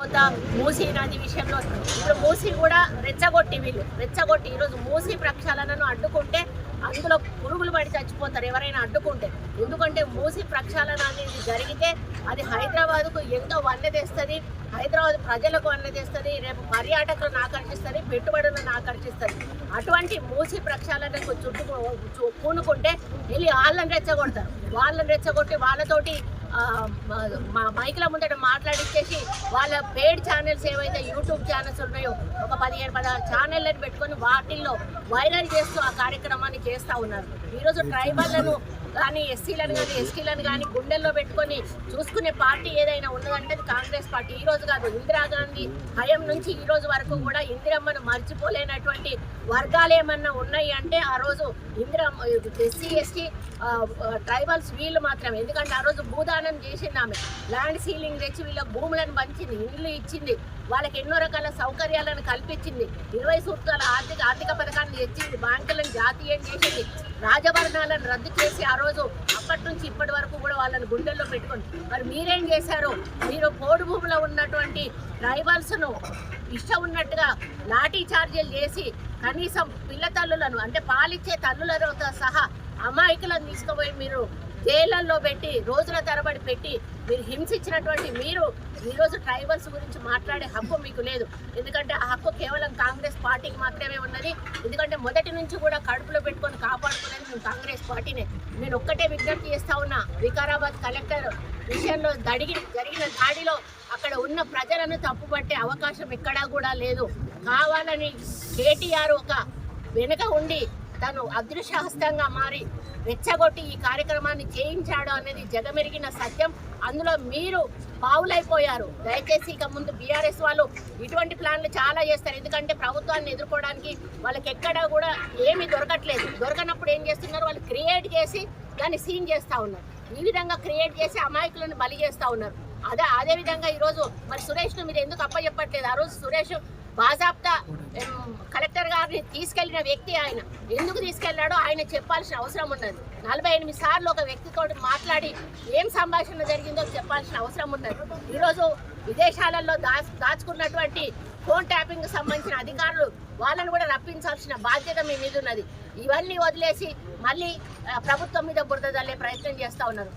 మూసీ నది విషయంలో ఇప్పుడు మూసీ కూడా రెచ్చగొట్టి ఈరోజు మూసీ ప్రక్షాళనను అడ్డుకుంటే అందులో పురుగులు పడి చచ్చిపోతారు ఎవరైనా అడ్డుకుంటే. ఎందుకంటే మూసీ ప్రక్షాళన అనేది జరిగితే అది హైదరాబాద్కు ఎంతో వన్నె తెస్తుంది, హైదరాబాద్ ప్రజలకు వన్నె తెస్తుంది, రేపు పర్యాటకులను ఆకర్షిస్తుంది, పెట్టుబడులను ఆకర్షిస్తుంది. అటువంటి మూసీ ప్రక్షాళనకు పూనుకుంటే వెళ్ళి వాళ్ళని రెచ్చగొట్టి వాళ్ళతోటి మైకుల ముందట మాట్లాడిచ్చేసి వాళ్ళ పేడ్ ఛానల్స్ ఏవైతే యూట్యూబ్ ఛానల్స్ ఉన్నాయో ఒక 15-16 ఛానళ్ళని పెట్టుకొని వాటిల్లో వైరల్ చేస్తూ ఆ కార్యక్రమాన్ని చేస్తూ ఉన్నారు. ఈరోజు ట్రైబల్లను కానీ ఎస్సీలను కానీ ఎస్టీలను కానీ గుండెల్లో పెట్టుకొని చూసుకునే పార్టీ ఏదైనా ఉన్నదంటే అది కాంగ్రెస్ పార్టీ. ఈరోజు కాదు, ఇందిరాగాంధీ హయం నుంచి ఈ రోజు వరకు కూడా ఇందిరమ్మను మర్చిపోలేనటువంటి వర్గాలు ఏమన్నా ఉన్నాయి అంటే ఆ రోజు ఎస్సీ ఎస్టీ ట్రైబల్స్ వీళ్ళు మాత్రమే. ఎందుకంటే ఆ రోజు భూదానం చేసింది ఆమె, ల్యాండ్ సీలింగ్ తెచ్చి వీళ్ళకి భూములను పంచింది, ఇల్లు ఇచ్చింది, వాళ్ళకి ఎన్నో రకాల సౌకర్యాలను కల్పించింది, 20 సూత్రాల ఆర్థిక పథకాన్ని తెచ్చింది, బ్యాంకులను జాతీయం చేసింది, రాజభరణాలను రద్దు చేసి ఆ రోజు అప్పటి నుంచి ఇప్పటి వరకు కూడా వాళ్ళని గుండెల్లో పెట్టుకొని మరి మీరేం చేశారు? మీరు పోడు భూమిలో ఉన్నటువంటి ట్రైబల్స్ను ఇష్టం ఉన్నట్టుగా లాఠీ చార్జీలు చేసి కనీసం పిల్ల తల్లులను అంటే పాలిచ్చే తల్లులతో సహా అమాయకులను తీసుకుపోయి మీరు జైళ్ళల్లో పెట్టి రోజుల తరబడి పెట్టి మీరు హింసించినటువంటి మీరు ఈరోజు ట్రైబల్స్ గురించి మాట్లాడే హక్కు మీకు లేదు. ఎందుకంటే ఆ హక్కు కేవలం కాంగ్రెస్ పార్టీకి మాత్రమే ఉన్నది. ఎందుకంటే మొదటి నుంచి కూడా కడుపులో పెట్టుకొని కాపాడుకునేది మేము కాంగ్రెస్ పార్టీనే. నేను ఒక్కటే విజ్ఞప్తి చేస్తా ఉన్నా, వికారాబాద్ కలెక్టర్ విషయంలో జరిగిన దాడిలో అక్కడ ఉన్న ప్రజలను తప్పుపట్టే అవకాశం ఎక్కడా కూడా లేదు. కావాలని కేటీఆర్ ఒక వెనుక ఉండి తను అదృశ్యహస్తంగా మారి రెచ్చగొట్టి ఈ కార్యక్రమాన్ని చేయించాడు అనేది జగమెరిగిన సత్యం. అందులో మీరు పావులైపోయారు. దయచేసి ఇక ముందు బీఆర్ఎస్ వాళ్ళు ఇటువంటి ప్లాన్లు చాలా చేస్తారు. ఎందుకంటే ప్రభుత్వాన్ని ఎదుర్కోవడానికి వాళ్ళకి ఎక్కడా కూడా ఏమీ దొరకనప్పుడు ఏం చేస్తున్నారు, వాళ్ళు క్రియేట్ చేసి దాన్ని సీన్ చేస్తూ ఉన్నారు. ఈ విధంగా క్రియేట్ చేసి అమాయకులను బలి చేస్తూ ఉన్నారు. అదేవిధంగా ఈరోజు మరి సురేష్ను మీరు ఎందుకు అప్పచెప్పట్లేదు? ఆ రోజు సురేష్ బాజాప్తా కలెక్టర్ గారిని తీసుకెళ్లిన వ్యక్తి ఆయన ఎందుకు తీసుకెళ్లాడో ఆయన చెప్పాల్సిన అవసరం ఉన్నది. 48 సార్లు ఒక వ్యక్తితో మాట్లాడి ఏం సంభాషణ జరిగిందో చెప్పాల్సిన అవసరం ఉన్నది. ఈరోజు విదేశాలలో దాచుకున్నటువంటి ఫోన్ ట్యాపింగ్ సంబంధించిన అధికారులు వాళ్ళని కూడా రప్పించాల్సిన బాధ్యత మీ మీద ఉన్నది. ఇవన్నీ వదిలేసి మళ్ళీ ప్రభుత్వం మీద బురద జల్లే ప్రయత్నం చేస్తూ ఉన్నారు.